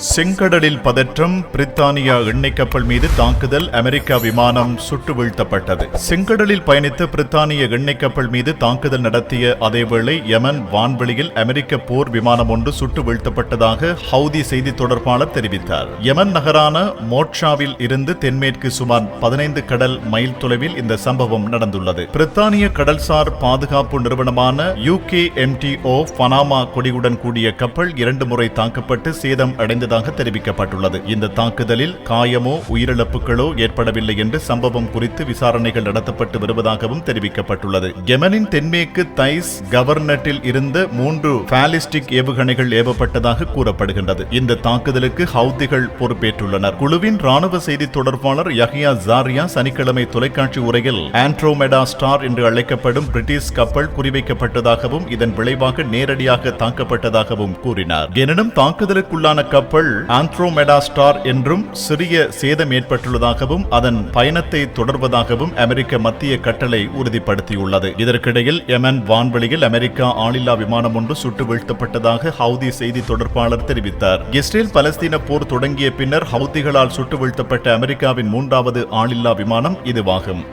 செங்கடலில் பதற்றம். பிரித்தானியா எண்ணெய் கப்பல் மீது தாக்குதல். அமெரிக்கா விமானம் சுட்டு வீழ்த்தப்பட்டது. செங்கடலில் பயணித்த பிரித்தானிய எண்ணெய் கப்பல் மீது தாக்குதல் நடத்திய அதேவேளை யமன் வான்வெளியில் அமெரிக்க போர் விமானம் ஒன்று சுட்டு வீழ்த்தப்பட்டதாக ஹவுதி செய்தி தொடர்பாளர் தெரிவித்தார். யமன் நகரான மோட்சாவில் இருந்து தென்மேற்கு சுமார் 15 கடல் மைல் தொலைவில் இந்த சம்பவம் நடந்துள்ளது. பிரித்தானிய கடல்சார் பாதுகாப்பு நிறுவனமான UKMTO பனாமா கொடியுடன் கூடிய கப்பல் 2 முறை தாக்கப்பட்டு சேதம் அடைந்ததாக தெரிவிக்கப்பட்டுள்ளது. இந்த தாக்குதலில் காயமோ உயிரிழப்புகளோ ஏற்படவில்லை என்று சம்பவம் குறித்து விசாரணைகள் நடத்தப்பட்டு வருவதாகவும் தெரிவிக்கப்பட்டுள்ளது. யெமனின் தென்மேற்கு தைஸ் கவர்னட்டில் இருந்த 3 பாலிஸ்டிக் ஏவுகணைகள் ஏவப்பட்டதாக கூறப்படுகின்றது. இந்த தாக்குதலுக்கு ஹவுதிகள் பொறுப்பேற்றுள்ளனர். குழுவின் ராணுவ செய்தி தொடர்பாளர் யஹ்யா ஜாரியா சனிக்கிழமை தொலைக்காட்சி உரையில் ஆண்ட்ரோமெடா ஸ்டார் என்று அழைக்கப்படும் பிரிட்டிஷ் கப்பல் குறிவைக்கப்பட்டதாகவும் இதன் விளைவாக நேரடியாக தாக்கப்பட்டதாகவும் கூறினார். எனினும் தாக்குதலுக்குள்ளான கப்பல் ஆண்ட்ரோமெடா ஸ்டார் என்றும் சிறிய சேதம் ஏற்பட்டுள்ளதாகவும் அதன் பயணத்தை தொடர்வதாகவும் அமெரிக்க மத்திய கட்டளை உறுதிப்படுத்தியுள்ளது. இதற்கிடையில் யெமன் வான்வெளியில் அமெரிக்கா ஆளில்லா விமானம் ஒன்று சுட்டு வீழ்த்தப்பட்டதாக ஹவுதி செய்தி தொடர்பாளர் தெரிவித்தார். இஸ்ரேல் பலஸ்தீன போர் தொடங்கிய பின்னர் ஹவுதிகளால் சுட்டு வீழ்த்தப்பட்ட அமெரிக்காவின் 3வது ஆளில்லா விமானம் இதுவாகும்.